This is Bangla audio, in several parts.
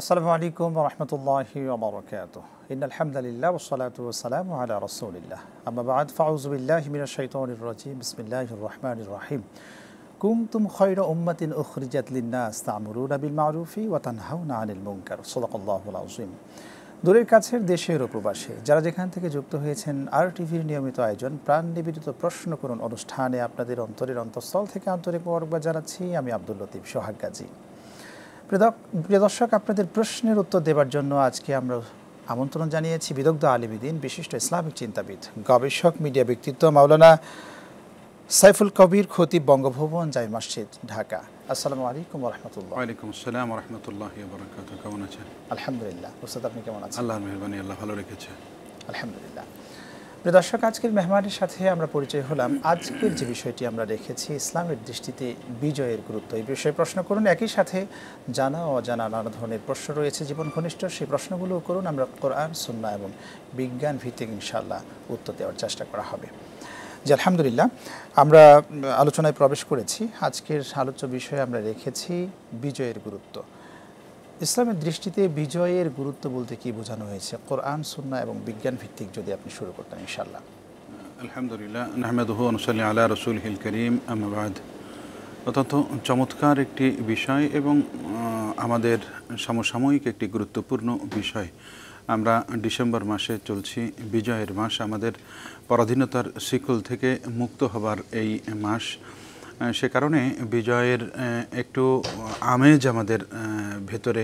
আসসালামু আলাইকুম ওয়া রাহমাতুল্লাহি ওয়া বারাকাতুহু। ইন্নাল হামদালিল্লাহ ওয়াস সালাতু ওয়াস সালামু আলা রাসূলিল্লাহ। আম্মা বা'দ ফাউযু বিল্লাহি মিনাশ শাইতানির রাজীম। বিসমিল্লাহির রাহমানির রাহিম। কুনতুম খায়রা উম্মাতিন উখরিজাত লিন-নাস তা'মুরুনা বিল মা'রুফি ওয়া তানহাউনা আনিল মুনকার। সাদাকাল্লাহুল আযীম। দূরের কাছের দেশের ও প্রবাসে যারা যেখান থেকে যুক্ত হয়েছেন আর টিভির নিয়মিত আয়োজন প্রাণ নিবেদিত প্রশ্ন করুন অনুষ্ঠানে আপনাদের অন্তরের অন্তঃস্থল থেকে আন্তরিক মোবারকবাদ জানাচ্ছি আমি আব্দুল লতিফ সোহাগ গাজী। প্রিয় দর্শক, আপনাদের প্রশ্নের উত্তর দেওয়ার জন্য আজকে আমরা আমন্ত্রণ জানিয়েছি বিদগ্ধ আলিম দ্বীন, বিশিষ্ট ইসলামিক চিন্তাবিদ, গবেষক, মিডিয়া ব্যক্তিত্ব মাওলানা সাইফুল কবির খতিব, বঙ্গভবন জামে মসজিদ, ঢাকা। আসসালামু আলাইকুম ওয়া রাহমাতুল্লাহ। ওয়ালাইকুম আসসালাম ওয়া রাহমাতুল্লাহি ওয়া বারাকাতুহু। কেমন আছেন? আলহামদুলিল্লাহ। উস্তাদ, আপনি কেমন আছেন? আল্লাহর মেহেরবানি, আল্লাহ ভালো রেখেছে। আলহামদুলিল্লাহ। প্রিয় দর্শক, আজকের মেহমানের সাথে আমরা পরিচয় হলাম। আজকের যে বিষয়টি আমরা রেখেছি ইসলামের দৃষ্টিতে বিজয়ের গুরুত্ব, এই বিষয়ে প্রশ্ন করুন। একই সাথে জানা ও অজানা নানা ধরনের প্রশ্ন রয়েছে জীবন ঘনিষ্ঠ, সেই প্রশ্নগুলোও করুন। আমরা কোরআন, সুন্নাহ এবং বিজ্ঞান ভিত্তিক ইনশাআল্লাহ উত্তর দেওয়ার চেষ্টা করা হবে। জি, আলহামদুলিল্লাহ। আমরা আলোচনায় প্রবেশ করেছি। আজকের আলোচ্য বিষয়ে আমরা রেখেছি বিজয়ের গুরুত্ব। ইসলামের দৃষ্টিতে বিজয়ের গুরুত্ব বলতে কি বোঝানো হয়েছে, কোরআন, সুন্নাহ এবং বিজ্ঞান ভিত্তিক যদি আপনি শুরু করতেন ইনশাআল্লাহ। আলহামদুলিল্লাহ, নাহমাদুহু ওয়া নুসাল্লি আলা রাসূলিহিল কারীম, আম্মা বা'দ। অত্যন্ত চমৎকার একটি বিষয় এবং আমাদের সমসাময়িক একটি গুরুত্বপূর্ণ বিষয়। আমরা ডিসেম্বর মাসে চলছি, বিজয়ের মাস, আমাদের পরাধীনতার শিকল থেকে মুক্ত হবার এই মাস। সে কারণে বিজয়ের একটু আমেজ আমাদের ভেতরে,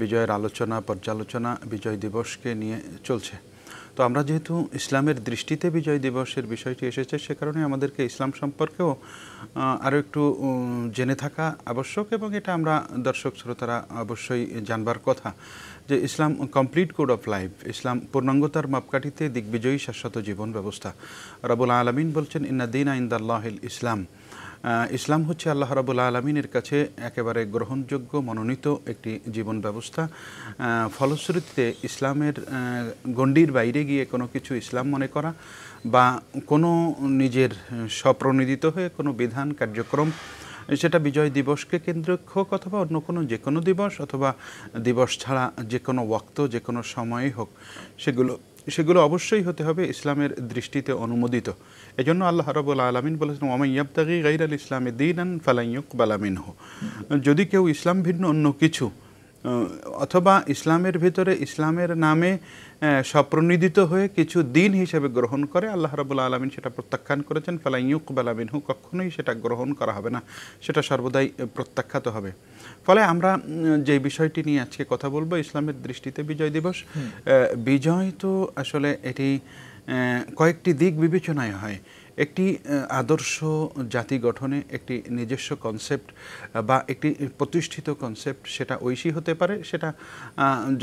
বিজয়ের আলোচনা, পর্যালোচনা বিজয় দিবসকে নিয়ে চলছে। তো আমরা যেহেতু ইসলামের দৃষ্টিতে বিজয় দিবসের বিষয়টি এসেছে, সে কারণে আমাদেরকে ইসলাম সম্পর্কেও আরও একটু জেনে থাকা আবশ্যক এবং এটা আমরা দর্শক শ্রোতারা অবশ্যই জানবার কথা যে ইসলাম কমপ্লিট কোড অফ লাইফ, ইসলাম পূর্ণাঙ্গতার মাপকাঠিতে দিগ্বিজয়ী শাশ্বত জীবন ব্যবস্থা। রব্বুল আলামিন বলছেন ইন্না দীনা ইনদাল্লাহিল ইসলাম। ইসলাম হচ্ছে আল্লাহ রাব্বুল আলামিনের কাছে একেবারে গ্রহণযোগ্য মনোনীত একটি জীবন ব্যবস্থা। ফলশ্রুতিতে ইসলামের গণ্ডির বাইরে গিয়ে কোনো কিছু ইসলাম মনে করা বা কোনো নিজের স্বপ্রণোদিত হয়ে কোনো বিধান কার্যক্রম, সেটা বিজয় দিবসকে কেন্দ্র হোক অথবা অন্য কোনো যে কোনো দিবস অথবা দিবস ছাড়া যে কোনো ওয়াক্ত, যে কোনো সময়ে হোক, সেগুলো অবশ্যই হতে হবে ইসলামের দৃষ্টিতে অনুমোদিত। এজন্য আল্লাহ রাব্বুল আলামিন বলেছেন ওয়া মান ইয়াবতাগি গায়রাল ইসলামি দীনান ফালান ইউকবালা মিনহু। যদি কেউ ইসলাম ভিন্ন অন্য কিছু অথবা ইসলামের ভিতরে ইসলামের নামে স্বপ্রণোদিত হয়ে কিছু দিন হিসেবে গ্রহণ করে, আল্লাহ রাব্বুল আলামিন সেটা প্রত্যাখ্যান করেছেন। ফালান ইউকবালা মিনহু, কখনোই সেটা গ্রহণ করা হবে না, সেটা সর্বদাই প্রত্যাখ্যাত হবে। ফলে আমরা যে বিষয়টি নিয়ে আজকে কথা বলবো, ইসলামের দৃষ্টিতে বিজয় দিবস। বিজয় তো আসলে এটি কয়েকটি দিক বিবেচনায় হয়। একটি আদর্শ জাতি গঠনে একটি নিজস্ব কনসেপ্ট বা একটি প্রতিষ্ঠিত কনসেপ্ট, সেটা ঐশী হতে পারে, সেটা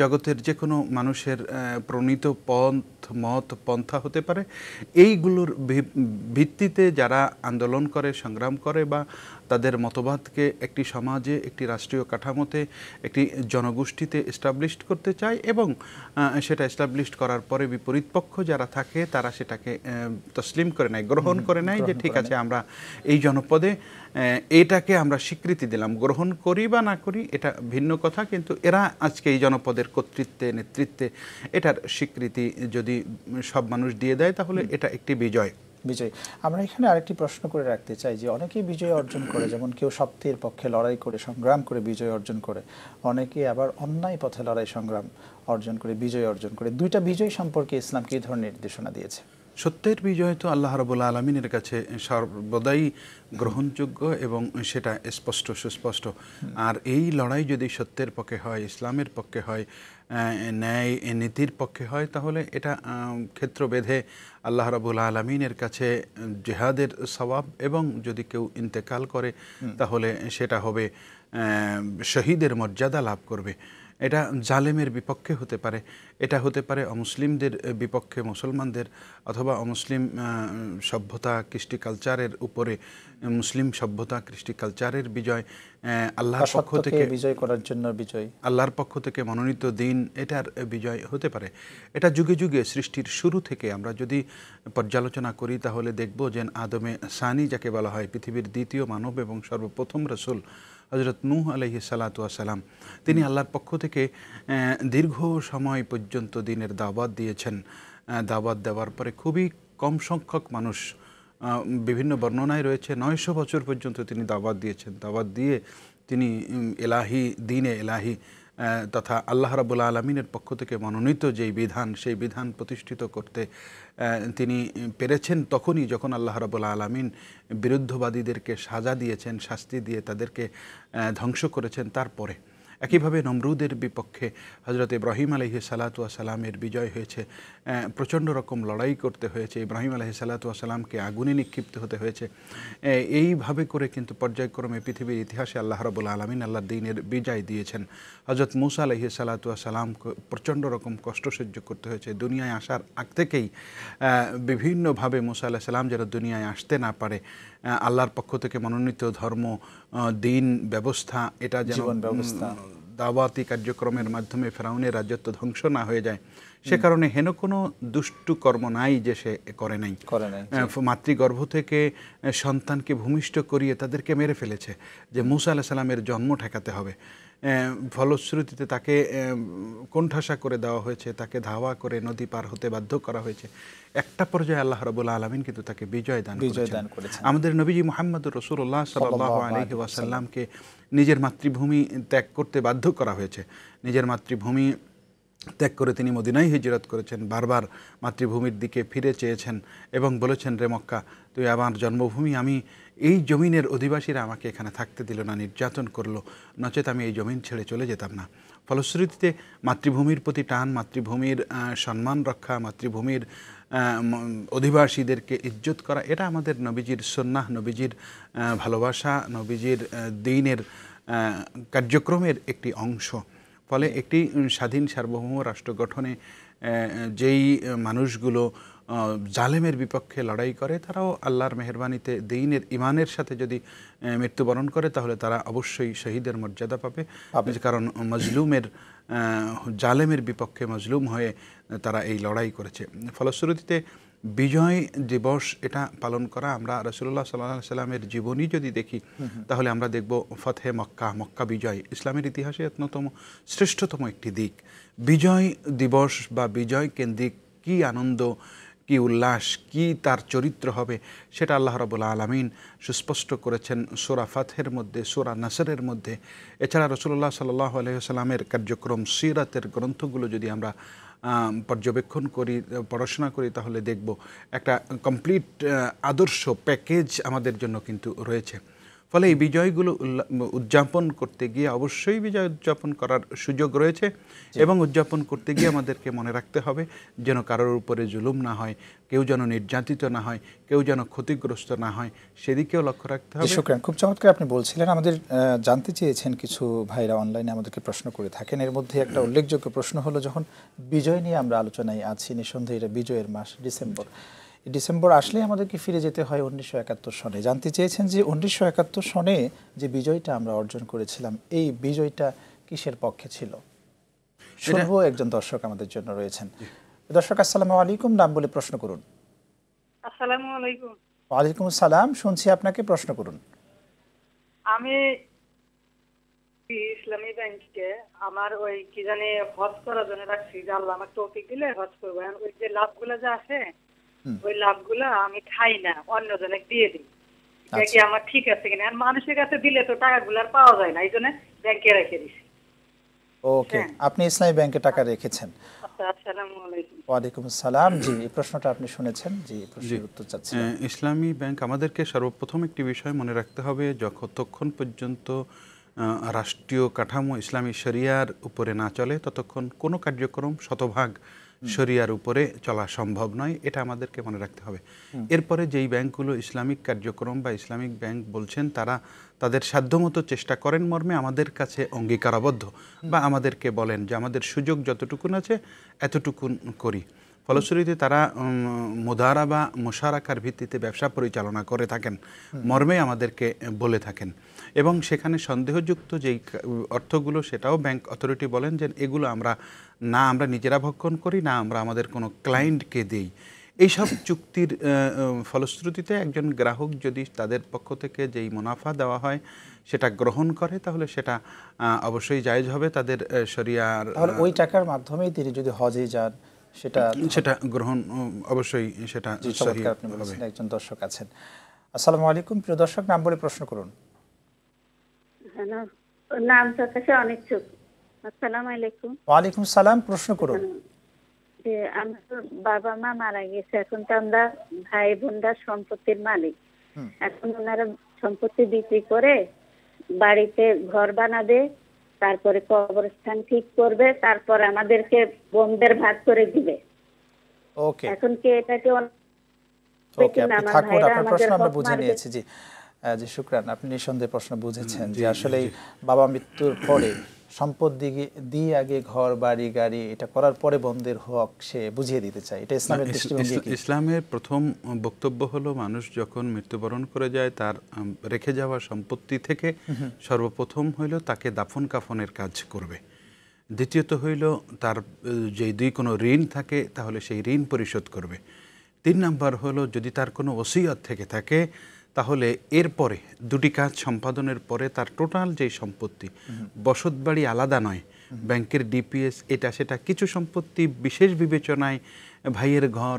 জগতের যে কোনো মানুষের প্রণীত মত পন্থা হতে পারে। এইগুলোর ভিত্তিতে যারা আন্দোলন করে, সংগ্রাম করে বা তাদের মতবাদকে একটি সমাজে, একটি রাষ্ট্রীয় কাঠামোতে, একটি জনগোষ্ঠীতে এস্টাবলিশড করতে চায় এবং সেটা এস্টাবলিশড করার পরে বিপরীত পক্ষ যারা থাকে তারা সেটাকে তসলিম করে নেয়, গ্রহণ করে নেয় যে ঠিক আছে, আমরা এই জনপদে এটাকে আমরা স্বীকৃতি দিলাম। গ্রহণ করি বা না করি এটা ভিন্ন কথা, কিন্তু এরা আজকে এই জনপদের কর্তৃত্বে, নেতৃত্বে এটার স্বীকৃতি যদি সব মানুষ দিয়ে দেয়, তাহলে এটা একটি বিজয়। আমরা এখানে আরেকটি প্রশ্ন করে রাখতে চাই যে অনেকেই বিজয় অর্জন করে, যেমন কেউ সত্যের পক্ষে লড়াই করে, সংগ্রাম করে বিজয় অর্জন করে, অনেকে আবার অন্যায় পথে লড়াই, সংগ্রাম অর্জন করে বিজয় অর্জন করে। দুইটা বিজয় সম্পর্কে ইসলাম কী ধরনের নির্দেশনা দিয়েছে? সত্যের বিজয় তো আল্লাহ রাব্বুল আলামিনের কাছে সর্বদাই গ্রহণযোগ্য এবং সেটা স্পষ্ট সুস্পষ্ট। আর এই লড়াই যদি সত্যের পক্ষে হয়, ইসলামের পক্ষে হয়, ন্যায় নীতির পক্ষে হয়, তাহলে এটা ক্ষেত্রভেদে আল্লাহ রাব্বুল আলামিনের কাছে জিহাদের সওয়াব, এবং যদি কেউ ইন্তেকাল করে তাহলে সেটা হবে শহীদের মর্যাদা লাভ করবে। এটা জালেমের বিপক্ষে হতে পারে, এটা হতে পারে অমুসলিমদের বিপক্ষে মুসলমানদের, অথবা অমুসলিম সভ্যতা, কৃষ্টি কালচারের উপরে মুসলিম সভ্যতা, কৃষ্টি কালচারের বিজয়, আল্লাহর পক্ষ থেকে বিজয় করার জন্য বিজয়, আল্লাহর পক্ষ থেকে মনোনীত দিন, এটার বিজয় হতে পারে। এটা যুগে যুগে সৃষ্টির শুরু থেকে আমরা যদি পর্যালোচনা করি তাহলে দেখব যে আদমে সানি যাকে বলা হয়, পৃথিবীর দ্বিতীয় মানব এবং সর্বপ্রথম রাসূল হযরত নূহ আলাইহিস সালাতু ওয়াস সালাম, তিনি আল্লাহর পক্ষ থেকে দীর্ঘ সময় পর্যন্ত দ্বীনের দাওয়াত দিয়েছেন। দাওয়াত দেওয়ার পরে খুবই কম সংখ্যক মানুষ, বিভিন্ন বর্ণনায় রয়েছে 900 বছর পর্যন্ত তিনি দাওয়াত দিয়েছেন। দাওয়াত দিয়ে তিনি দ্বীনে এলাহি তথা আল্লাহ রাব্বুল আলামিনের পক্ষ থেকে মনোনীত যেই বিধান, সেই বিধান প্রতিষ্ঠিত করতে তিনি পেরেছেন তখনই যখন আল্লাহ রাব্বুল আলামিন বিরুদ্ধবাদীদেরকে সাজা দিয়েছেন, শাস্তি দিয়ে তাদেরকে ধ্বংস করেছেন। তারপরে একইভাবে নমরুদের বিপক্ষে হযরত ইব্রাহিম আলাইহিস সালাতু ওয়াস সালামের বিজয় হয়েছে। প্রচণ্ড রকম লড়াই করতে হয়েছে, ইব্রাহিম আলাইহিস সালাতু ওয়াস সালামকে আগুনে নিক্ষিপ্ত হতে হয়েছে। এইভাবে করে কিন্তু পর্যায়ক্রমে পৃথিবীর ইতিহাসে আল্লাহ রাব্বুল আলামিন আল্লাহর দ্বীনের বিজয় দিয়েছেন। হযরত মূসা আলাইহিস সালাতু ওয়াস সালামকে প্রচণ্ড রকম কষ্ট সহ্য করতে হয়েছে। দুনিয়ায় আসার আগ থেকেই বিভিন্নভাবে মূসা আলাইহিস সালাম যেন দুনিয়ায় আসতে না পারে, আল্লাহর পক্ষ থেকে মনোনীত ধর্ম, দ্বীন ব্যবস্থা, এটা যেন দাওয়াতি কার্যক্রমের মাধ্যমে ফেরাউনের রাজত্ব ধ্বংস না হয়ে যায়, সে কারণে হেন কোনো দুষ্টু কর্ম নাই যে সে করে নাই। মাতৃগর্ভ থেকে সন্তানকে ভূমিষ্ঠ করিয়ে তাদেরকে মেরে ফেলেছে যে মূসা আলাইহিস সালামের জন্ম ঠেকাতে হবে। ফলশ্রুতিতে তাকে কোণঠাসা করে দেওয়া হয়েছে, তাকে ধাওয়া করে নদী পার হতে বাধ্য করা হয়েছে। একটা পর্যায়ে আল্লাহ রাব্বুল আলামিন কিন্তু তাকে বিজয় দান করেছেন। আমাদের নবীজি মুহাম্মদুর রাসূলুল্লাহ সাল্লাল্লাহু আলাইহি ওয়াসাল্লামকে নিজের মাতৃভূমি ত্যাগ করতে বাধ্য করা হয়েছে। নিজের মাতৃভূমি ত্যাগ করে তিনি মদিনায় হিজরত করেছেন। বারবার মাতৃভূমির দিকে ফিরে চেয়েছেন এবং বলেছেন, রে মক্কা, তুই আমার জন্মভূমি, আমি এই জমিনের অধিবাসীরা আমাকে এখানে থাকতে দিল না, নির্যাতন করলো, নচেত আমি এই জমিন ছেড়ে চলে যেতাম না। ফলশ্রুতিতে মাতৃভূমির প্রতি টান, মাতৃভূমির সম্মান রক্ষা, মাতৃভূমির অধিবাসীদেরকে ইজ্জত করা, এটা আমাদের নবীজির সুন্নাহ, নবীজির ভালোবাসা, নবীজির দ্বীনের কার্যক্রমের একটি অংশ। ফলে একটি স্বাধীন সার্বভৌম রাষ্ট্র গঠনে যেই মানুষগুলো জালেমের বিপক্ষে লড়াই করে, তারাও আল্লাহর মেহেরবানিতে দ্বীনের ইমানের সাথে যদি মৃত্যুবরণ করে তাহলে তারা অবশ্যই শহীদের মর্যাদা পাবে। কারণ মজলুমের, জালেমের বিপক্ষে মজলুম হয়ে তারা এই লড়াই করেছে। ফলশ্রুতিতে বিজয় দিবস এটা পালন করা, আমরা রাসূলুল্লাহ সাল্লাল্লাহু আলাইহি সাল্লামের জীবনী যদি দেখি তাহলে আমরা দেখব ফতহে মক্কা, মক্কা বিজয় ইসলামের ইতিহাসে অন্যতম শ্রেষ্ঠতম একটি দিক। বিজয় দিবস বা বিজয় কেন্দ্রিক কি আনন্দ, কি উল্লাস, কি তার চরিত্র হবে, সেটা আল্লাহ রাব্বুল আলামিন সুস্পষ্ট করেছেন সূরা ফাতহের মধ্যে, সূরা নাসরের মধ্যে। এছাড়া রাসূলুল্লাহ সাল্লাল্লাহু আলাইহি ওয়াসাল্লামের কার্যক্রম, সিরাতের গ্রন্থগুলো যদি আমরা পর্যবেক্ষণ করি, পড়াশোনা করি, তাহলে দেখব একটা কমপ্লিট আদর্শ প্যাকেজ আমাদের জন্য কিন্তু রয়েছে। ফলে এই বিজয়গুলো উদযাপন করতে গিয়ে অবশ্যই বিজয় উদযাপন করার সুযোগ রয়েছে এবং উদযাপন করতে গিয়ে আমাদেরকে মনে রাখতে হবে যেন কারোর উপরে জুলুম না হয়, কেউ যেন নির্যাতিত না হয়, কেউ যেন ক্ষতিগ্রস্ত না হয়, সেদিকেও লক্ষ্য রাখতে হবে। শুকরান, খুব চমৎকার আপনি বলছিলেন। আমাদের জানতে চেয়েছেন কিছু ভাইরা অনলাইনে আমাদেরকে প্রশ্ন করে থাকেন। এর মধ্যে একটা উল্লেখযোগ্য প্রশ্ন হলো, যখন বিজয় নিয়ে আমরা আলোচনায় আছি, নিঃসন্দেহে এটা বিজয়ের মাস ডিসেম্বর, ডিসেম্বর আসলে আমাদেরকে ফিরে যেতে হয় 1971 সনে। জানতে চেয়েছেন যে 1971 সনে যে বিজয়টা আমরা অর্জন করেছিলাম, এই বিজয়টা কিসের পক্ষে ছিল? শুনবো, একজন দর্শক আমাদের জন্য রয়েছেন। দর্শক, আসসালামু আলাইকুম, নাম বলে প্রশ্ন করুন। আসসালামু আলাইকুম। ওয়ালাইকুম আসসালাম, শুনছি আপনাকে, প্রশ্ন করুন। আমি ইসলামী ব্যাংকে আমার ওই কি জানি হজ করার জন্য রাখছি, যে আল্লাহ আমার তৌফিক দিলে হজ করবো। ওই যে লাভগুলো যা আছে, ওই লাভগুলো আমি খাই না, অন্যজনে দিয়ে দিই। এটা কি আমার ঠিক আছে কিনা? মানুষের কাছে দিলে তো টাকাগুলো আর পাওয়া যায় না, এই জন্য ব্যাংকে রেখে দিছি। ওকে, আপনি ইসলামী ব্যাংকে টাকা রেখেছেন। আসসালামু আলাইকুম। ওয়ালাইকুম আসসালাম। জি, এই প্রশ্নটা আপনি শুনেছেন। জি, প্রশ্নের উত্তর চাচ্ছি। ইসলামী ব্যাংক, আমাদেরকে সর্বপ্রথম একটি বিষয় মনে রাখতে হবে, যতক্ষণ পর্যন্ত রাষ্ট্রীয় কাঠামো ইসলামী শরিয়ার উপরে না চলে ততক্ষণ কোনো কার্যক্রম শতভাগ শরিয়ার উপরে চলা সম্ভব নয়, এটা আমাদেরকে মনে রাখতে হবে। এরপরে যেই ব্যাংকগুলো ইসলামিক কার্যক্রম বা ইসলামিক ব্যাংক বলছেন, তারা তাদের সাধ্যমতো চেষ্টা করেন মর্মে আমাদের কাছে অঙ্গীকারাবদ্ধ বা আমাদেরকে বলেন যে আমাদের সুযোগ যতটুকুন আছে এতটুকুন করি। ফলশ্রুতিতে তারা মুদারা বা মুশারাকার ভিত্তিতে ব্যবসা পরিচালনা করে থাকেন মর্মে আমাদেরকে বলে থাকেন, এবং সেখানে সন্দেহযুক্ত যেই অর্থগুলো সেটাও ব্যাংক অথরিটি বলেন যে এগুলো আমরা নিজেরা ভক্ষণ করি না, আমরা আমাদের কোনো ক্লায়েন্টকে দিই। এইসব চুক্তির ফলশ্রুতিতে একজন গ্রাহক যদি তাদের পক্ষ থেকে যেই মুনাফা দেওয়া হয় সেটা গ্রহণ করে, তাহলে সেটা অবশ্যই জায়েজ হবে তাদের শরিয়ার। তাহলে ওই টাকার মাধ্যমেই তিনি যদি হজে যান সেটা গ্রহণ অবশ্যই সেটা শরিয়া হবে। একজন দর্শক আছেন। আসসালামু আলাইকুম, প্রিয় দর্শক, নাম বলে প্রশ্ন করুন। নাম প্রকাশে অনিচ্ছুক। আসসালামু আলাইকুম। ওয়ালাইকুম সালাম, প্রশ্ন করুন। যে আমার বাবা মা মারা গেছে, এখন তো আমরা ভাই বোনরা সম্পত্তির মালিক। এখন ওনারা সম্পত্তি বিক্রি করে বাড়িতে ঘর বানাবে, তারপরে কবরস্থান ঠিক করবে, তারপর আমাদেরকে বোনদের ভাগ করে দিবে। ওকে, এখন কি এটাকে ওকে, আপনি থাকুন, আপনার প্রশ্ন আমরা বুঝে নিয়েছি। জি জি, শুকরান, আপনি নিঃসন্দেহে প্রশ্ন বুঝেছেন যে আসলে বাবা মৃত্যুর পরে সম্পদ দিয়ে আগে ঘর বাড়ি গাড়ি এটা করার পরে বন্ধের হক সে বুঝিয়ে দিতে চায়। এটা ইসলামের দৃষ্টিভঙ্গি কি? ইসলামের প্রথম বক্তব্য হলো মানুষ যখন মৃত্যুবরণ করে যায় তার রেখে যাওয়া সম্পত্তি থেকে সর্বপ্রথম হইল তাকে দাফন কাফনের কাজ করবে। দ্বিতীয়ত হইল তার যে কোনো ঋণ থাকে তাহলে সেই ঋণ পরিশোধ করবে। 3 নাম্বার হলো যদি তার কোনো ওসিয়ত থেকে থাকে তাহলে এরপরে দুটি কাজ সম্পাদনের পরে তার টোটাল যে সম্পত্তি, বসত বাড়ি আলাদা নয়, ব্যাংকের ডিপিএস এটা সেটা, কিছু সম্পত্তি বিশেষ বিবেচনায় ভাইয়ের ঘর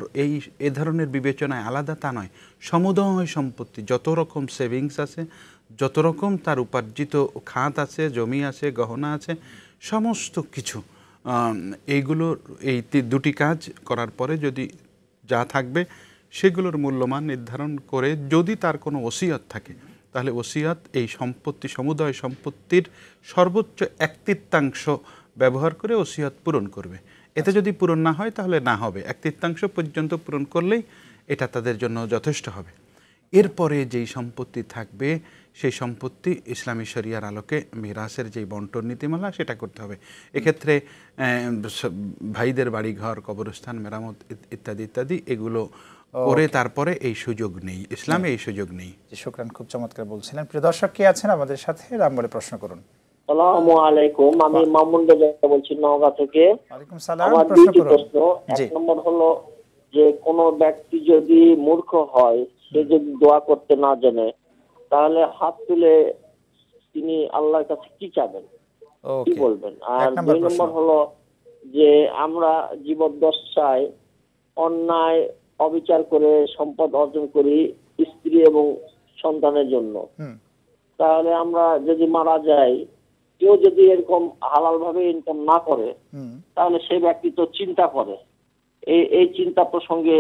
এ ধরনের বিবেচনায় আলাদা তা নয়, সমুদয় সম্পত্তি যত রকম সেভিংস আছে, যত রকম তার উপার্জিত খাত আছে, জমি আছে, গহনা আছে, সমস্ত কিছু এইগুলোর এই দুটি কাজ করার পরে যদি যা থাকবে সেগুলোর মূল্যমান নির্ধারণ করে যদি তার কোনো ওসিয়ত থাকে তাহলে ওসিয়ত এই সম্পত্তি সমুদয় সম্পত্তির সর্বোচ্চ 1/3 ব্যবহার করে ওসিয়ত পূরণ করবে। এতে যদি পূরণ না হয় তাহলে না হবে, 1/3 পর্যন্ত পূরণ করলেই এটা তাদের জন্য যথেষ্ট হবে। এরপরে যেই সম্পত্তি থাকবে সেই সম্পত্তি ইসলামী শরিয়ার আলোকে মিরাসের যেই বন্টন নীতিমালা সেটা করতে হবে। এক্ষেত্রে ভাইদের বাড়িঘর, কবরস্থান মেরামত ইত্যাদি ইত্যাদি এগুলো করে তারপরে এই সুযোগ নেই, ইসলামে এই সুযোগ নেই। শুকরান, খুব চমৎকার বলছিলেন। প্রিয় দর্শক কে আছেন আমাদের সাথে, নাম বলে প্রশ্ন করুন। আসসালামু আলাইকুম, আমি মামুন রেজা বলছি নওগাঁ থেকে। ওয়ালাইকুম সালাম, আমার প্রশ্ন দুটি করুন। প্রশ্ন। এক নম্বর হলো যে কোন ব্যক্তি যদি মূর্খ হয়, সে যদি দোয়া করতে না জানে, তাহলে হাত তুলে তিনি আল্লাহর কাছে কি চাবেন, কি বলবেন? আর 2 নম্বর হলো যে আমরা জীবদ্দশায় অন্যায় অবিচার করে সম্পদ অর্জন করি স্ত্রী এবং সন্তানের জন্য, তাহলে আমরা যদি মারা যাই, কেউ যদি এরকম হালাল ভাবে ইনকাম না করে তাহলে সেই ব্যক্তি তো চিন্তা করে। এই চিন্তা প্রসঙ্গে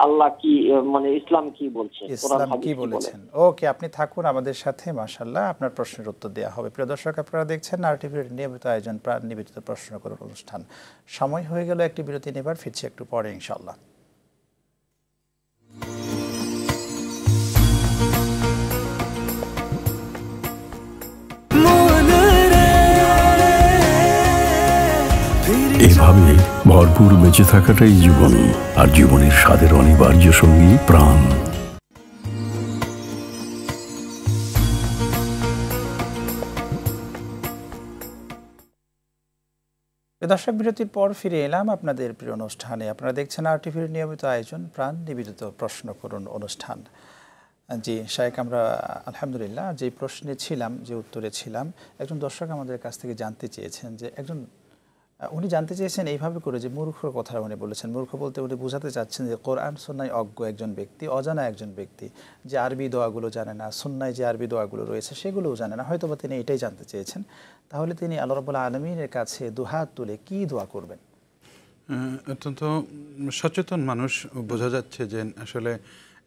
আল্লাহ কি মানে ইসলাম কি বলছে, ইসলাম কি বলেছেন? ওকে, আপনি থাকুন আমাদের সাথে, মাশাআল্লাহ আপনার প্রশ্নের উত্তর দেওয়া হবে। প্রিয় দর্শক, আপনারা দেখছেন আরটিভির নিয়মিত আয়োজন প্রাণ নিবেদিত প্রশ্ন করুন অনুষ্ঠান। সময় হয়ে গেল একটি বিরতি নেবার, ফিরছি একটু পরে ইনশাআল্লাহ। এভাবে ভরপুর বেঁচে থাকাটাই জীবন, আর জীবনের স্বাদের অনিবার্য সঙ্গী প্রাণ। দর্শক, বিরতির পর ফিরে এলাম আপনাদের প্রিয় অনুষ্ঠানে। আপনারা দেখছেন আরটিভির নিয়মিত আয়োজন প্রাণ নিবেদিত প্রশ্ন করুন অনুষ্ঠান। জি শায়েখ, আমরা আলহামদুলিল্লাহ যে প্রশ্নে ছিলাম, যে উত্তরে ছিলাম, একজন দর্শক আমাদের কাছ থেকে জানতে চেয়েছেন যে উনি জানতে চেয়েছেন এইভাবে করে যে মূর্খর কথা উনি বলেছেন। মূর্খ বলতে উনি বোঝাতে চাচ্ছেন যে কোরআন সুন্নায় অজ্ঞ একজন ব্যক্তি, অজানা একজন ব্যক্তি, যে আরবি দোয়াগুলো জানে না, সুন্নায় যে আরবি দোয়াগুলো রয়েছে সেগুলোও জানে না, হয়তো বা তিনি এটাই জানতে চেয়েছেন। তাহলে তিনি আল্লাহ রাব্বুল আলামিনের কাছে দুহাত তুলে কি দোয়া করবেন? অত্যন্ত সচেতন মানুষ, বোঝা যাচ্ছে যে আসলে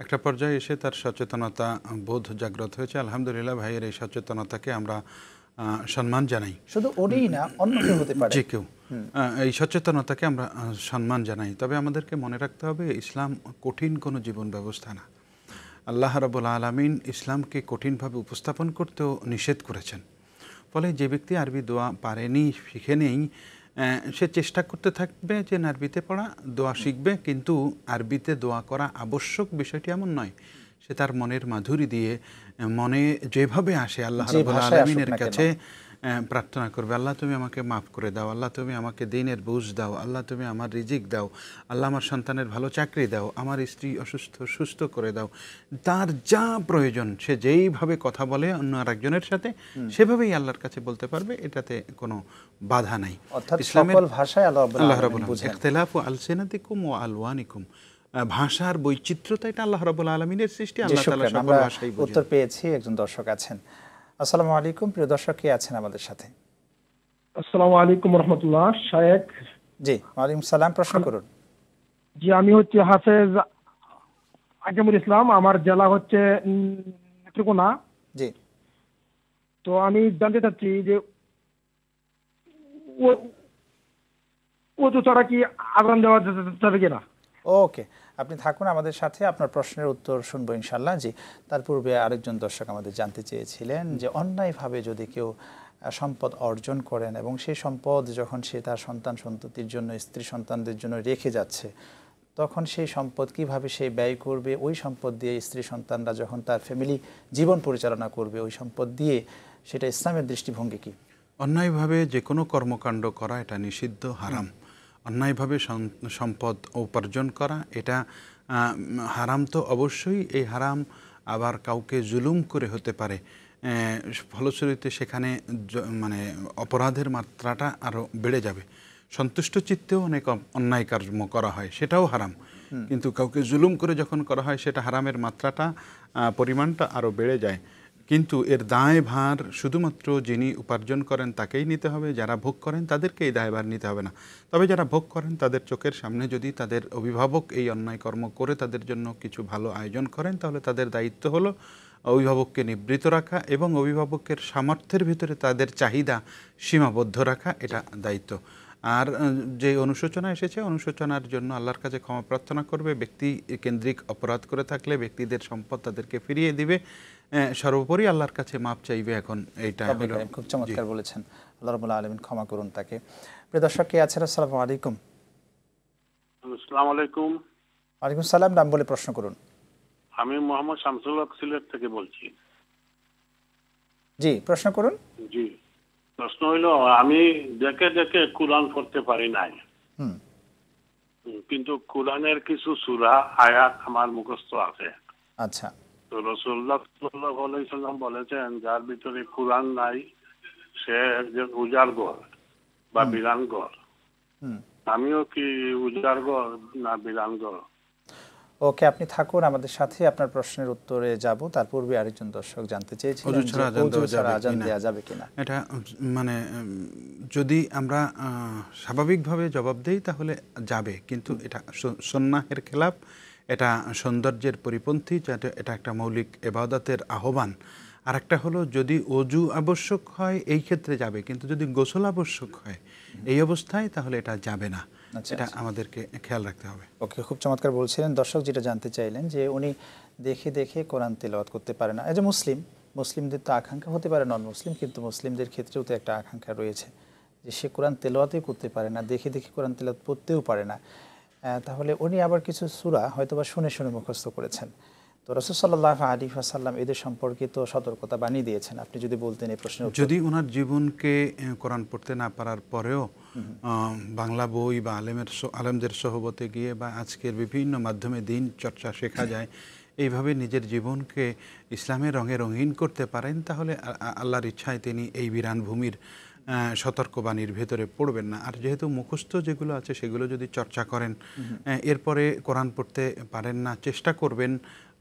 একটা পর্যায়ে এসে তার সচেতনতা বোধ জাগ্রত হয়েছে। আলহামদুলিল্লাহ, ভাইয়ের এই সচেতনতাকে আমরা সম্মান জানাই। শুধু উনিই না, অন্য কেউ হতে পারে, যে কেউ এই সচেতনতাকে আমরা সম্মান জানাই। তবে আমাদেরকে মনে রাখতে হবে ইসলাম কঠিন কোনো জীবন ব্যবস্থা না। আল্লাহ রাব্বুল আলামিন ইসলামকে কঠিনভাবে উপস্থাপন করতেও নিষেধ করেছেন। ফলে যে ব্যক্তি আরবি দোয়া পারেনি, শিখে নেই, সে চেষ্টা করতে থাকবে যে আরবিতে পড়া দোয়া শিখবে, কিন্তু আরবিতে দোয়া করা আবশ্যক বিষয়টি এমন নয়। সে তার মনের মাধুরী দিয়ে মনে যেভাবে আসে আল্লাহ রাব্বুল আলামিনের কাছে প্রার্থনা করবে, আল্লাহ তুমি আমাকে মাফ করে দাও, আল্লাহ তুমি আমাকে দিনের বুঝ দাও, আল্লাহ তুমি আমার রিজিক দাও, আল্লাহ আমার সন্তানের ভালো চাকরি দাও, আমার স্ত্রী অসুস্থ সুস্থ করে দাও। তার যা প্রয়োজন সে যেইভাবে কথা বলে অন্য আরেকজনের সাথে সেভাবেই আল্লাহর কাছে বলতে পারবে, এটাতে কোনো বাধা নাই। অর্থাৎ সকল ভাষায় আল্লাহ রাব্বুল আলামিন ইখতিলাফু আলসিনাতিকুম ওয়া আলওয়ানিকুম, ভাষার বৈচিত্র্যতা এটা আল্লাহ রাব্বুল আলামিনের সৃষ্টি। আল্লাহ তাআলা সকল ভাষাই বোঝেন। উত্তর পেয়েছি, একজন দর্শক আছেন। আসসালামু আলাইকুম, প্রিয় দর্শক কে আছেন আমাদের সাথে? আসসালামু আলাইকুম রাহমাতুল্লাহ। শায়েখ জি, ওয়ালাইকুম সালাম, প্রশ্ন করুন। জি, আমি হচ্ছে হাফেজ আকিমুল ইসলাম, আমার জেলা হচ্ছে নেত্রকোনা। জি, তো আমি জানতে চাচ্ছি যে ওযু ছাড়া কি আযান দেওয়া যাবে কিনা? ওকে, আপনি থাকুন আমাদের সাথে, আপনার প্রশ্নের উত্তর শুনবো ইনশাল্লাহ। জি, তার পূর্বে আরেকজন দর্শক আমাদের জানতে চেয়েছিলেন যে অন্যায়ভাবে যদি কেউ সম্পদ অর্জন করেন এবং সেই সম্পদ যখন সে তার সন্তান সন্ততির জন্য, স্ত্রী সন্তানদের জন্য রেখে যাচ্ছে, তখন সেই সম্পদ কিভাবে সে ব্যয় করবে, ওই সম্পদ দিয়ে স্ত্রী সন্তানরা যখন তার ফ্যামিলি জীবন পরিচালনা করবে, ওই সম্পদ দিয়ে সেটা ইসলামের দৃষ্টিভঙ্গি কি? অন্যায়ভাবে যে কোনো কর্মকাণ্ড করা এটা নিষিদ্ধ, হারাম। অন্যায়ভাবে সম্পদ উপার্জন করা এটা হারাম তো অবশ্যই। এই হারাম আবার কাউকে জুলুম করে হতে পারে, ফলশ্রুতিতে সেখানে মানে অপরাধের মাত্রাটা আরও বেড়ে যাবে। সন্তুষ্ট চিত্তেও অনেক অন্যায় কর্ম করা হয়, সেটাও হারাম, কিন্তু কাউকে জুলুম করে যখন করা হয় সেটা হারামের মাত্রাটা, পরিমাণটা আরও বেড়ে যায়। কিন্তু এর দায়ভার শুধুমাত্র যিনি উপার্জন করেন তাকেই নিতে হবে, যারা ভোগ করেন তাদেরকে এই দায়ভার নিতে হবে না। তবে যারা ভোগ করেন তাদের চোখের সামনে যদি তাদের অভিভাবক এই অন্যায় কর্ম করে তাদের জন্য কিছু ভালো আয়োজন করেন, তাহলে তাদের দায়িত্ব হলো অভিভাবককে নিবৃত্ত রাখা এবং অভিভাবকের সামর্থ্যের ভিতরে তাদের চাহিদা সীমাবদ্ধ রাখা, এটা দায়িত্ব। আর যে অনুশোচনা এসেছে, অনুশোচনার জন্য আল্লাহর কাছে ক্ষমা প্রার্থনা করবে। ব্যক্তি কেন্দ্রিক অপরাধ করে থাকলে ব্যক্তিদের সম্পদ তাদেরকে ফিরিয়ে দিবে, সর্বোপরি আল্লাহর কাছে মাপ চাইবে। এখন এইটা খুব চমৎকার বলেছেন, আল্লাহ রাব্বুল আলামিন ক্ষমা করুন তাকে। প্রিয় দর্শক কে আছেন? আসসালামু আলাইকুম। আসসালামু আলাইকুম। ওয়ালাইকুম সালাম, নাম বলে প্রশ্ন করুন। আমি মোহাম্মদ শামসুল হক সিলেট থেকে বলছি। জি, প্রশ্ন করুন। জি, প্রশ্ন হইল, আমি দেখে দেখে কোরআন পড়তে পারি নাই, কিন্তু কোরআনের কিছু সূরা আয়াত আমার মুখস্থ আছে। আচ্ছা, তো রাসূলুল্লাহ সাল্লাল্লাহু আলাইহি সাল্লাম বলেছেন, যার ভিতরে কোরআন নাই সে একজন উজাড়ঘর বা বিরানঘর। আমিও কি উজাড়ঘর না বিরানঘর? ওকে, আপনি থাকুন আমাদের সাথে, আপনার প্রশ্নের উত্তরে যাব। তার পূর্বে আরেকজন দর্শক জানতে চেয়েছিলেন ওযু ছাড়া আযান দেওয়া যাবে কিনা। এটা মানে যদি আমরা স্বাভাবিকভাবে জবাব দেই তাহলে যাবে, কিন্তু এটা সুন্নাহের খেলাফ, এটা সৌন্দর্যের পরিপন্থী, এটা একটা মৌলিক ইবাদতের আহ্বান। আর একটা হলো যদি ওযু আবশ্যক হয় এই ক্ষেত্রে যাবে, কিন্তু যদি গোসল আবশ্যক হয় এই অবস্থায় তাহলে এটা যাবে না। এটা আমাদেরকে খেয়াল রাখতে হবে। ওকে, খুব চমৎকার বলছিলেন। দর্শক যেটা জানতে চাইলেন যে উনি দেখে দেখে কোরআন তেলাওয়াত করতে পারে না। এই যে মুসলিমদের তো আকাঙ্ক্ষা হতে পারে নন মুসলিম, কিন্তু মুসলিমদের ক্ষেত্রেও তো একটা আকাঙ্ক্ষা রয়েছে যে সে কোরআন তেলাওয়াতই করতে পারে না, দেখে দেখে কোরআন তেলাওয়াত পড়তেও পারে না। তাহলে উনি আবার কিছু সূরা হয়তোবা শুনে শুনে মুখস্থ করেছেন। তো রাসূল সাল্লাল্লাহু আলাইহি ওয়াসাল্লাম এদের সম্পর্কে তো সতর্কতা বানিয়ে দিয়েছেন। আপনি যদি বলতেন এই প্রশ্নের উত্তর। যদি ওনার জীবনকে কোরআন পড়তে না পারার পরেও বাংলা বই বা আলেমদের সহবতে গিয়ে বা আজকের বিভিন্ন মাধ্যমে দিন চর্চা শেখা যায়, এইভাবে নিজের জীবনকে ইসলামের রঙে রঙিন করতে পারেন, তাহলে আল্লাহর ইচ্ছায় তিনি এই বিরান ভূমির সতর্কবাণীর ভেতরে পড়বেন না। আর যেহেতু মুখস্থ যেগুলো আছে সেগুলো যদি চর্চা করেন, এরপরে কোরআন পড়তে পারেন না, চেষ্টা করবেন,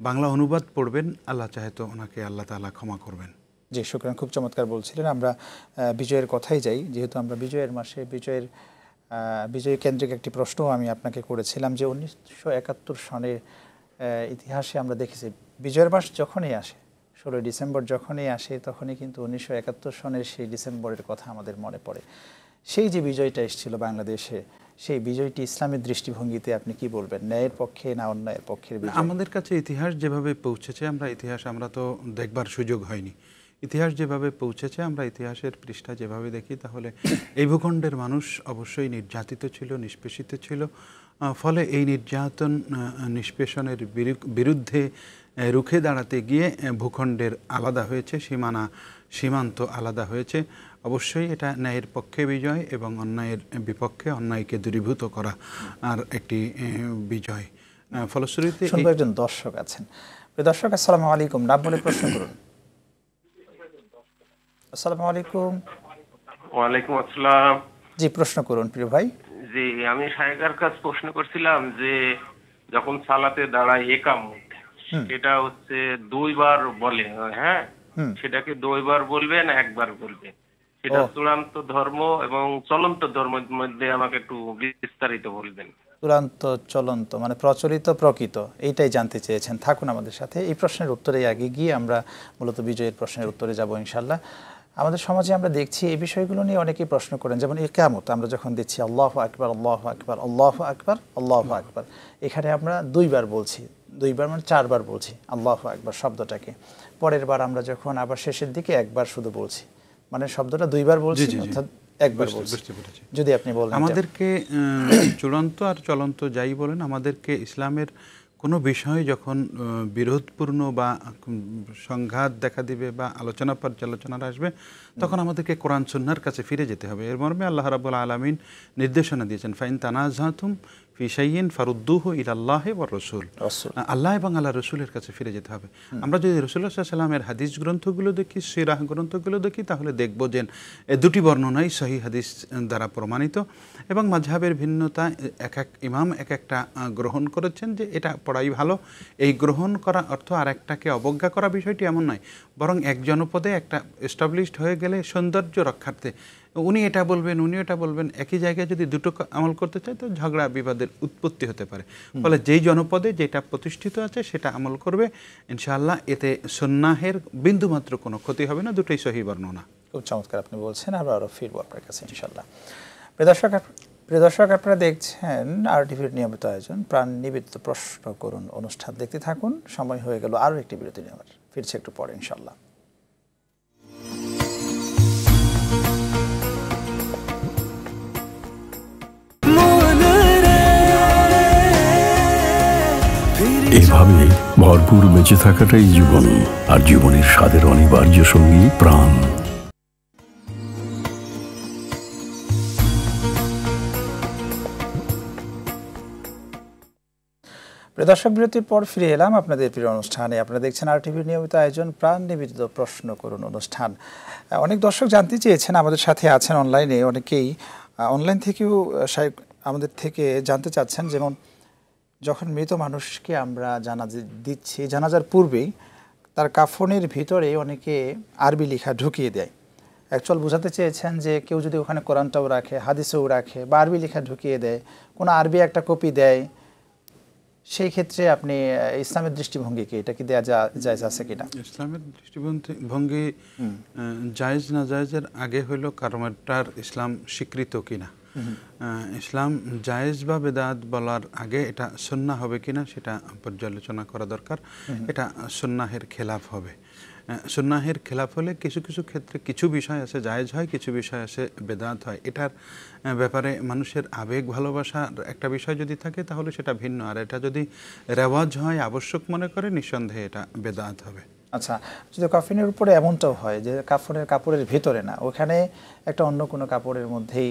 বাংলা অনুবাদ পড়বেন, আল্লাহ চাহে তো ওনাকে আল্লাহ তাআলা ক্ষমা করবেন। জি, শুকরান, খুব চমৎকার বলছিলেন। আমরা বিজয়ের কথাই যাই, যেহেতু আমরা বিজয়ের মাসে বিজয় কেন্দ্রিক একটি প্রশ্ন আমি আপনাকে করেছিলাম যে 1971 সনের ইতিহাসে আমরা দেখেছি বিজয়ের মাস যখনই আসে, 16 ডিসেম্বর যখনই আসে, তখনই কিন্তু 1971 সনের সেই ডিসেম্বরের কথা আমাদের মনে পড়ে। সেই যে বিজয়টা এসেছিল বাংলাদেশে, সেই বিজয়টি ইসলামের দৃষ্টিভঙ্গিতে আপনি কি বলবেন? ন্যায়ের পক্ষে না অন্যায়ের পক্ষের বিজয়? আমাদের কাছে ইতিহাস যেভাবে পৌঁছেছে, আমরা তো দেখবার সুযোগ হয়নি। ইতিহাস যেভাবে পৌঁছেছে, আমরা ইতিহাসের পৃষ্ঠা যেভাবে দেখি, তাহলে এই ভূখণ্ডের মানুষ অবশ্যই নির্যাতিত ছিল, নিষ্পেষিত ছিল। ফলে এই নির্যাতন নিষ্পেষণের বিরুদ্ধে রুখে দাঁড়াতে গিয়ে ভূখণ্ডের আলাদা হয়েছে, সীমান্ত আলাদা হয়েছে। অবশ্যই এটা ন্যায়ের পক্ষে বিজয় এবং অন্যায়ের বিপক্ষে অন্যায়কে দূরীভূত করা আর একটি বিজয়। ফলশ্রুতিতে শুনবো একজন দর্শক আছেন। দর্শক আসসালামু আলাইকুম, নাম বলে প্রশ্ন করুন। আসসালামু আলাইকুম। ওয়ালাইকুম আসসালাম। জি, প্রশ্ন করুন প্রিয় ভাই। জি, আমি শায়েখের কাছে প্রশ্ন করছিলাম যে যখন সালাতে দাঁড়ায় একামত, এটা হচ্ছে 2 বার বলে, হ্যাঁ, সেটাকে 2 বার বলবে না 1 বার বলবে? সেটা চূড়ান্ত ধর্ম এবং চলন্ত ধর্মের মধ্যে আমাকে একটু বিস্তারিত বলবেন। চূড়ান্ত চলন্ত মানে প্রচলিত প্রকৃত, এইটাই জানতে চেয়েছেন। থাকুন আমাদের সাথে। এই প্রশ্নের উত্তরে আগে গিয়ে আমরা মূলত বিজয়ের প্রশ্নের উত্তরে যাব ইনশাআল্লাহ। আমাদের সমাজে আমরা দেখছি এই বিষয়গুলো নিয়ে অনেকেই প্রশ্ন করেন, যেমন ইকামত আমরা যখন দিচ্ছি আল্লাহু আকবার আল্লাহু আকবার আল্লাহু আকবার আল্লাহু আকবার, এখানে আমরা 2 বার বলছি, 2 বার মানে 4 বার বলছি আল্লাহু আকবার শব্দটাকে। পরের বার আমরা যখন আবার শেষের দিকে 1 বার শুধু বলছি, মানে শব্দটা 2 বার বলছি অর্থাৎ 1 বার বলছি। যদি আপনি বলেন আমাদেরকে চূড়ান্ত আর চলন্ত যাই বলেন, আমাদেরকে ইসলামের কোনো বিষয় যখন বিরোধপূর্ণ বা সংঘাত দেখা দিবে বা আলোচনা পর্যালোচনা আসবে, তখন আমাদেরকে কোরআন সুন্নাহর কাছে ফিরে যেতে হবে। এর মর্মে আল্লাহ রাব্বুল আলামিন নির্দেশনা দিয়েছেন, ফাইন তানাজাতুম ফি শাইইন ফারুদ্দুহু ইলাল্লাহি ওয়ার রাসূল। আল্লাহ এবং আল্লাহর রাসূলের কাছে ফিরে যেতে হবে। আমরা যদি রাসূলুল্লাহ সাল্লাল্লাহু আলাইহি ওয়াসাল্লামের হাদিস গ্রন্থগুলো দেখি, সিরাহ গ্রন্থগুলো দেখি, তাহলে দেখব যে এই 2টি বর্ণনাই সহিহ হাদিস দ্বারা প্রমাণিত এবং মাযহাবের ভিন্নতা এক এক ইমাম এক একটা গ্রহণ করেছেন যে এটা পড়াই ভালো। এই গ্রহণ করা অর্থ আর একটাকে অবজ্ঞা করা বিষয়টি এমন নয়, বরং এক জনপদে একটা এস্টাবলিশড হয়ে গেলে সৌন্দর্য রক্ষার্থে উনি এটা বলবেন উনি এটা বলবেন, একই জায়গায় যদি দুটো আমল করতে চায় তো ঝগড়া বিবাদের উৎপত্তি হতে পারে। ফলে যেই জনপদে যেটা প্রতিষ্ঠিত আছে সেটা আমল করবে ইনশাআল্লাহ, এতে সুন্নাহের বিন্দুমাত্র কোনো ক্ষতি হবে না। দুটোই সহিহ বর্ণনা। খুব চমৎকার আপনি বলছেন, আরও ফিরবো আপনার কাছে ইনশাআল্লাহ। প্রিয় দর্শক, আপনারা দেখছেন RTVর নিয়মিত আয়োজন প্রাণ নিবেদিত প্রশ্ন করুন অনুষ্ঠান। দেখতে থাকুন। সময় হয়ে গেল আরও একটি বিরতি নেওয়ার, ফিরছে একটু পরে ইনশাআল্লাহ। এভাবে ভরপুর বেঁচে থাকাটাই জীবন, আর জীবনের স্বাদের অনিবার্য সঙ্গী প্রাণ। দর্শক, বিরতির পর ফিরে এলাম আপনাদের প্রিয় অনুষ্ঠানে। আপনারা দেখছেন RTVর নিয়মিত আয়োজন প্রাণ নিবেদিত প্রশ্ন করুন অনুষ্ঠান। অনেক দর্শক জানতে চেয়েছেন, আমাদের সাথে আছেন অনলাইনে, অনেকেই অনলাইন থেকেও আমাদের থেকে জানতে চাচ্ছেন। যেমন যখন মৃত মানুষকে আমরা জানাজা দিচ্ছি, জানাজার পূর্বেই তার কাফনের ভিতরে অনেকে আরবি লেখা ঢুকিয়ে দেয়। অ্যাকচুয়াল বোঝাতে চেয়েছেন যে কেউ যদি ওখানে কোরআনটাও রাখে, হাদিসও রাখে বা আরবি লেখা ঢুকিয়ে দেয়, কোনো আরবি একটা কপি দেয়, সেই ক্ষেত্রে আপনি ইসলামের দৃষ্টিভঙ্গিকে এটা কি দেওয়া জায়েজ আছে কিনা? ইসলামের দৃষ্টিভঙ্গি জায়েজ না জায়েজের আগে হলো কারণটার ইসলাম স্বীকৃত কিনা। ইসলাম জায়েজ বা বেদাত বলার আগে এটা সুন্নাহ হবে কিনা সেটা পর্যালোচনা করা দরকার। এটা সুন্নাহের খেলাফ হবে। সুন্নাহের খেলাফ হলে কিছু কিছু ক্ষেত্রে কিছু বিষয় আছে জায়েজ হয়, কিছু বিষয় আছে বেদাত হয়। এটার ব্যাপারে মানুষের আবেগ ভালোবাসার একটা বিষয় যদি থাকে তাহলে সেটা ভিন্ন, আর এটা যদি রেওয়াজ হয়, আবশ্যক মনে করে, নিঃসন্দেহে এটা বেদাত হবে। আচ্ছা, যদি কাফনের উপরে এমনটাও হয় যে কাফনের কাপড়ের ভিতরে না, ওখানে একটা অন্য কোনো কাপড়ের মধ্যেই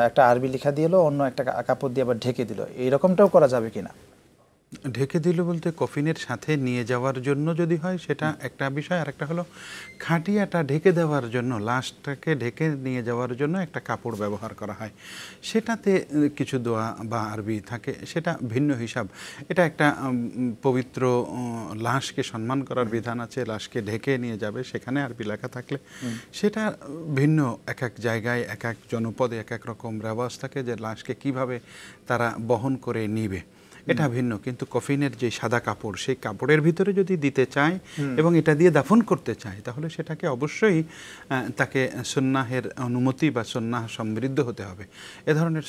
একটা আরবি লেখা দিল, অন্য একটা কাপড় দিয়ে আবার ঢেকে দিল, এইরকমটাও করা যাবে কিনা? ঢেকে দিল বলতে কফিনের সাথে নিয়ে যাওয়ার জন্য যদি হয় সেটা একটা বিষয়, আর একটা হলো খাটিয়াটা ঢেকে দেওয়ার জন্য, লাশটাকে ঢেকে নিয়ে যাওয়ার জন্য একটা কাপড় ব্যবহার করা হয়, সেটাতে কিছু দোয়া বা আরবি থাকে, সেটা ভিন্ন হিসাব। এটা একটা পবিত্র লাশকে সম্মান করার বিধান আছে, লাশকে ঢেকে নিয়ে যাবে, সেখানে আরবি লেখা থাকলে সেটা ভিন্ন। এক এক জায়গায় এক এক জনপদে এক এক রকম রেওয়াজ থাকে যে লাশকে কিভাবে তারা বহন করে নিবে, এটা ভিন্ন। কিন্তু কফিনের যে সাদা কাপড়, সেই কাপড়ের ভিতরে যদি দিতে চায় এবং এটা দিয়ে দাফন করতে চায় তাহলে সেটাকে অবশ্যই তাকে সুন্নাহের অনুমতি বা সুন্নাহ সমৃদ্ধ হতে হবে। এ ধরনের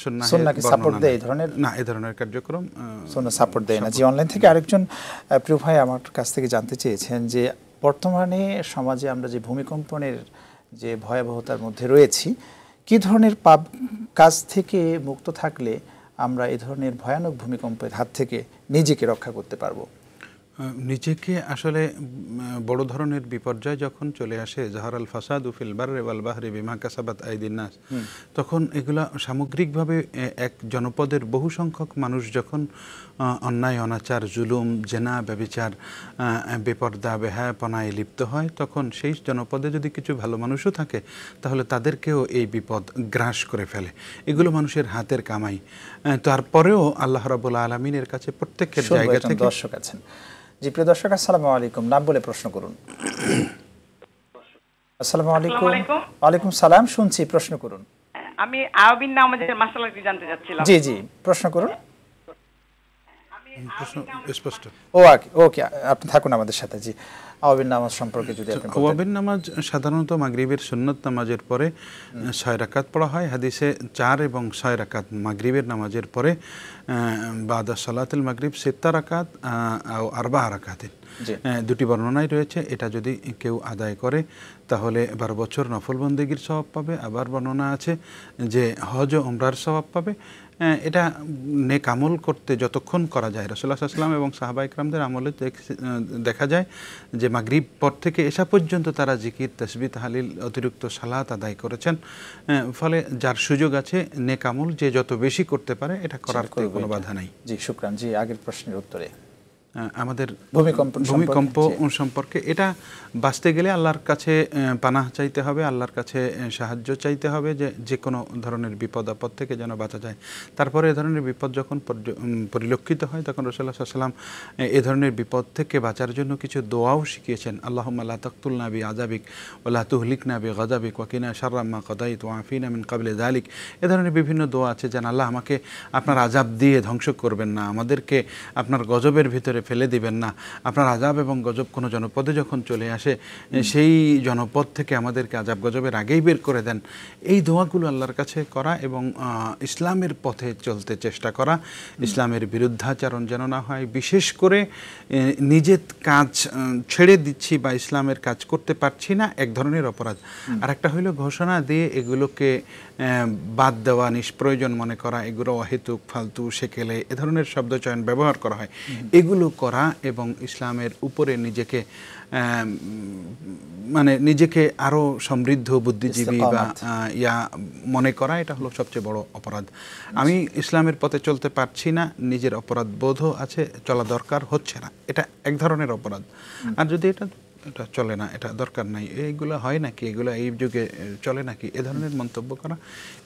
এ ধরনের কার্যক্রম সুন্নাহ সাপোর্ট দেয় না। যে অনলাইন থেকে আরেকজন প্রিয় ভাই আমার কাছ থেকে জানতে চেয়েছেন যে বর্তমানে সমাজে আমরা যে ভূমিকম্পনের যে ভয়াবহতার মধ্যে রয়েছি, কী ধরনের কাজ থেকে মুক্ত থাকলে আমরা এই ধরনের ভয়ানক ভূমিকম্পের হাত থেকে নিজেকে রক্ষা করতে পারবো? নিজেকে আসলে বড় ধরনের বিপর্যয় যখন চলে আসে, জাহারাল ফাসাদু ফিল বাররি ওয়াল বাহরি বিমা কাসাবাত আইদিন নাস, তখন এগুলা সামগ্রিকভাবে এক জনপদের বহু সংখ্যক মানুষ যখন অন্যায় অনাচার, জুলুম, জেনা, ব্যভিচার, বেপর্দা, বেহায়াপনায় লিপ্ত হয়, তখন সেই জনপদে যদি কিছু ভালো মানুষও থাকে তাহলে তাদেরকেও এই বিপদ গ্রাস করে ফেলে। এগুলো মানুষের হাতের কামাই। তারপরেও আল্লাহ রাব্বুল আলামিনের কাছে প্রত্যেকের জায়গা থেকে দর্শক আছেন। জি প্রিয় দর্শক, আসসালামু আলাইকুম, নাম বলে প্রশ্ন করুন। আসসালামু আলাইকুম। ওয়ালাইকুম সালাম, শুনছি, প্রশ্ন করুন। আমি আয়াবিন নামাজের মাসালাটি জানতে চাচ্ছিলাম। জি জি, প্রশ্ন করুন। প্রশ্ন স্পষ্ট। ওকে, আপনি থাকুন আমাদের সাথে। জি, আওয়াবিন নামাজ সম্পর্কে যদি আপনি বলতেন। আওয়াবিন নামাজ সাধারণত মাগরিবের সুন্নত নামাজের পরে 6 রাকাত পড়া হয়। হাদিসে 4 এবং 6 রাকাত মাগরিবের নামাজের পরে বাদা সালাতুল মাগরিব 7 রাকাত ও 4 রাকাত, দুটি বর্ণনায় রয়েছে। এটা যদি কেউ আদায় করে তাহলে 12 বছর নফল বন্দেগীর সওয়াব পাবে। আবার বর্ণনা আছে যে হজ ও উমরার সওয়াব পাবে। এটা নেক আমল করতে যতক্ষণ করা যায়, রাসূলুল্লাহ সাল্লাল্লাহু আলাইহি ওয়াসাল্লাম এবং সাহাবা ইকরামদের আমলে দেখা যায় যে মাগরিব পর থেকে এশা পর্যন্ত তারা জিকির, তাসবিহ, তাহলিল, অতিরিক্ত সালাত আদায় করেছেন। ফলে যার সুযোগ আছে নেক আমল যে যত বেশি করতে পারে এটা করার কোনো বাধা নাই। জি শুকরান। জি, আগের প্রশ্নের উত্তরে আমাদের ভূমিকম্প সম্পর্কে এটা বাঁচতে গেলে আল্লাহর কাছে পানাহ চাইতে হবে, আল্লাহর কাছে সাহায্য চাইতে হবে যে কোনো ধরনের বিপদ আপদ থেকে যেন বাঁচা যায়। তারপরে এ ধরনের বিপদ যখন পরিলক্ষিত হয় তখন রাসূলুল্লাহ সাল্লাল্লাহু আলাইহি ওয়াসাল্লাম এ ধরনের বিপদ থেকে বাঁচার জন্য কিছু দোয়াও শিখিয়েছেন। আল্লাহুম্মা লা তাকতুলনা বিআযাবিক ওয়া লা তুহলিকনা বিগাযাবিক ওয়া কিনা শাররা মা কাদাইত ওয়া আফিনা মিন ক্বাবলি যালিক। এ ধরনের বিভিন্ন দোয়া আছে যেন আল্লাহ আমাকে আপনার আযাব দিয়ে ধ্বংস করবেন না, আমাদেরকে আপনার গজবের ভিতরে ফেলে দিবেন না। আপনার আযাব এবং গজব কোনো জনপদে যখন চলে আসে সেই জনপদ থেকে আমাদেরকে আযাব গজবের আগেই বের করে দেন। এই দোয়াগুলো আল্লাহর কাছে করা এবং ইসলামের পথে চলতে চেষ্টা করা, ইসলামের বিরুদ্ধাচরণ যেন না হয়। বিশেষ করে নিজের কাজ ছেড়ে দিচ্ছি বা ইসলামের কাজ করতে পারছি না, এক ধরনের অপরাধ। আর একটা হইল ঘোষণা দিয়ে এগুলোকে বাদ দেওয়া, নিষ্প্রয়োজন মনে করা, এগুলো অহেতুক, ফালতু, সেকেলে এ ধরনের শব্দচয়ন ব্যবহার করা হয়। এগুলো করা এবং ইসলামের উপরে নিজেকে আরো সমৃদ্ধ, বুদ্ধিজীবী বা মনে করা, এটা হলো সবচেয়ে বড় অপরাধ। আমি ইসলামের পথে চলতে পারছি না, নিজের অপরাধ বোধও আছে, চলা দরকার হচ্ছে না, এটা এক ধরনের অপরাধ। আর যদি এটা চলে না, এটা দরকার নাই, এইগুলো হয় নাকি, এগুলো এই যুগে চলে নাকি, এ ধরনের মন্তব্য করা,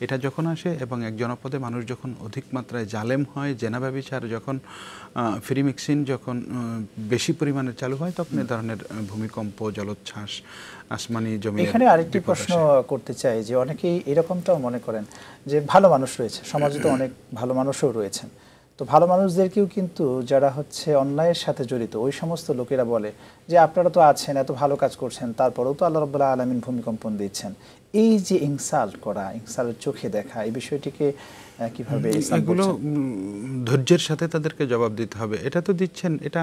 এটা যখন আসে এবং এক জনপদে মানুষ যখন অধিক মাত্রায় জালেম হয়, জেনা ব্যভিচার যখন ফ্রি মিক্সিং যখন বেশি পরিমাণে চালু হয়, তখন এ ধরনের ভূমিকম্প, জলোচ্ছ্বাস, আসমানি জমি। এখানে আরেকটি প্রশ্ন করতে চাই যে অনেকেই এরকমটাও মনে করেন যে ভালো মানুষ রয়েছে সমাজে, তো অনেক ভালো মানুষও রয়েছেন, তো ভালো মানুষদেরকেও কিন্তু যারা হচ্ছে অন্যায়ের সাথে জড়িত ওই সমস্ত লোকেরা বলে যে আপনারা তো আছেন, এত ভালো কাজ করছেন, তারপরেও তো আল্লাহ রাব্বুল আলামিন ভূমিকম্পন দিচ্ছেন। এই যে ইনসাল্ট করা, ইনসাল্টের চোখে দেখা, এই বিষয়টিকে কিভাবে এগুলো ধৈর্যের সাথে তাদেরকে জবাব দিতে হবে। এটা তো দিচ্ছেন, এটা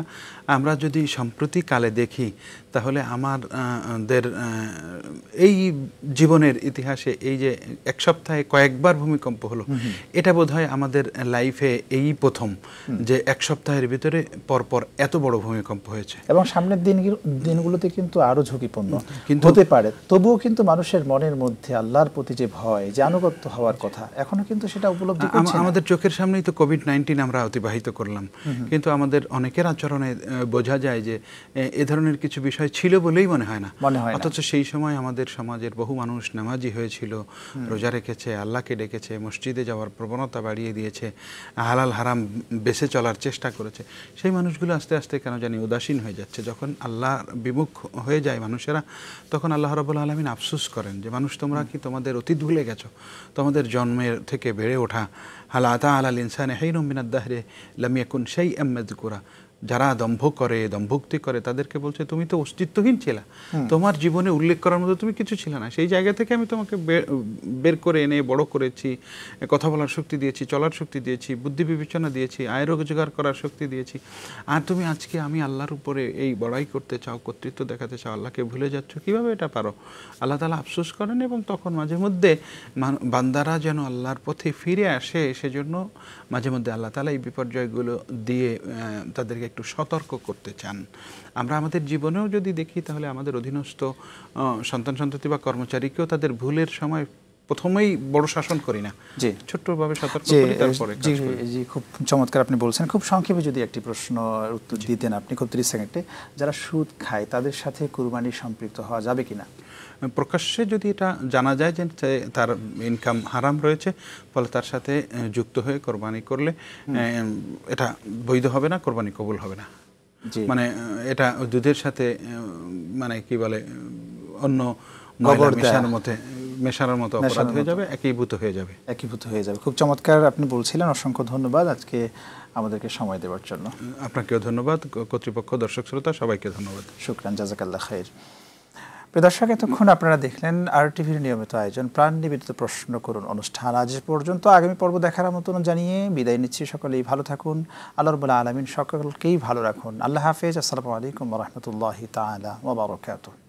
আমরা যদি সম্প্রতি কালে দেখি তাহলে আমাদের এই জীবনের ইতিহাসে এই যে এক সপ্তাহে কয়েকবার ভূমিকম্প হলো, এটা বোধহয় আমাদের লাইফে এই প্রথম যে এক সপ্তাহের ভিতরে পরপর এত বড় ভূমিকম্প হয়েছে। এবং সামনের দিনগুলোতে কিন্তু আরো ঝুঁকিপূর্ণ হতে পারে। তবুও কিন্তু মানুষের মনের মধ্যে আল্লাহর প্রতি যে ভয়, যে আনুগত্য হওয়ার কথা, এখনো কিন্তু সেটা উপলব্ধি করছে না। আমাদের চোখের সামনেই তো কোভিড-19 আমরা অতিবাহিত করলাম, কিন্তু আমাদের অনেকের আচরণে বোঝা যায় যে এ ধরনের কিছু বিষয় ছিল বলেই মনে হয় না। অথচ সেই সময় আমাদের সমাজের বহু মানুষ নামাজি হয়েছিল, রোজা রেখেছে, আল্লাহকে ডেকেছে, মসজিদে যাওয়ার প্রবণতা বাড়িয়ে দিয়েছে, হালাল হারাম বেঁচে চলার চেষ্টা করেছে। সেই মানুষগুলো আস্তে আস্তে কেন জানি উদাসীন হয়ে যাচ্ছে। যখন আল্লাহর বিমুখ হয়ে যায় মানুষেরা, তখন আল্লাহ রাব্বুল আলামিন আফসোস করেন যে মানুষ তোমরা কি তোমাদের অতীত ভুলে গেছো? তোমাদের জন্মের থেকে বেড়ে ওঠা, হাল আতা আলাল ইনসানি হিনুম মিনাদ দাহরি লাম ইয়াকুন শাইআম মাযকুরা, যারা দম্ভোক্তি করে তাদেরকে বলছে তুমি তো অস্তিত্বহীন ছিলা, তোমার জীবনে উল্লেখ করার মতো তুমি কিছু ছিল না। সেই জায়গা থেকে আমি তোমাকে বের করে এনে বড় করেছি, কথা বলার শক্তি দিয়েছি, চলার শক্তি দিয়েছি, বুদ্ধি বিবেচনা দিয়েছি, আয় রোজগার করার শক্তি দিয়েছি, আর তুমি আজকে আমি আল্লাহর উপরে এই বড়াই করতে চাও, কর্তৃত্ব দেখাতে চাও, আল্লাহকে ভুলে যাচ্ছ, কিভাবে এটা পারো? আল্লাহ তাআলা আফসোস করেন এবং তখন মাঝে মধ্যে বান্দারা যেন আল্লাহর পথে ফিরে আসে, সেজন্য মাঝে মধ্যে আল্লাহ তাআলা এই বিপর্যয়গুলো দিয়ে তাদেরকে একটু সতর্ক করতে চান। আমরা আমাদের জীবনেও যদি দেখি তাহলে আমাদের অধীনস্থ সন্তান সন্ততি বা কর্মচারীকেও তাদের ভুলের সময় প্রথমেই বড় শাসন করি না, জি ছোট্টভাবে সতর্ক করি, তারপরে জি জি খুব চমৎকার আপনি বলছেন। খুব সংক্ষেপে যদি একটি প্রশ্ন উত্তর দিতেন আপনি খুব 30 সেকেন্ডে, যারা সুদ খায় তাদের সাথে কুরবানি সম্পৃক্ত হওয়া যাবে কিনা? প্রকাশ্যে যদি এটা জানা যায় যে তার ইনকাম হারাম রয়েছে, ফলে তার সাথে যুক্ত হয়ে কোরবানি করলে এটা বৈধ হবে না, কোরবানি কবুল হবে না। মানে এটা দুধের সাথে মানে কি বলে অন্য মেশানোর মতো অপরাধ হয়ে যাবে, একীভূত হয়ে যাবে। খুব চমৎকার আপনি বলছিলেন, অসংখ্য ধন্যবাদ আজকে আমাদেরকে সময় দেওয়ার জন্য। আপনাকেও ধন্যবাদ, কর্তৃপক্ষ, দর্শক শ্রোতা সবাইকে ধন্যবাদ। শুকরান, জাযাকাল্লাহ খাইর। প্রিয় দর্শক, এতক্ষণ আপনারা দেখলেন RTVর নিয়মিত আয়োজন প্রাণ নিবেদিত প্রশ্ন করুন অনুষ্ঠান। আজ পর্যন্ত, আগামী পর্ব দেখার আমন্ত্রণ জানিয়ে বিদায় নিচ্ছি। সকলেই ভালো থাকুন, আল্লাহ রাব্বুল আলামিন সকলকেই ভালো রাখুন। আল্লাহ হাফেজ। আসসালামু আলাইকুম ওয়া রাহমাতুল্লাহি তাআলা ওয়া বারাকাতুহু।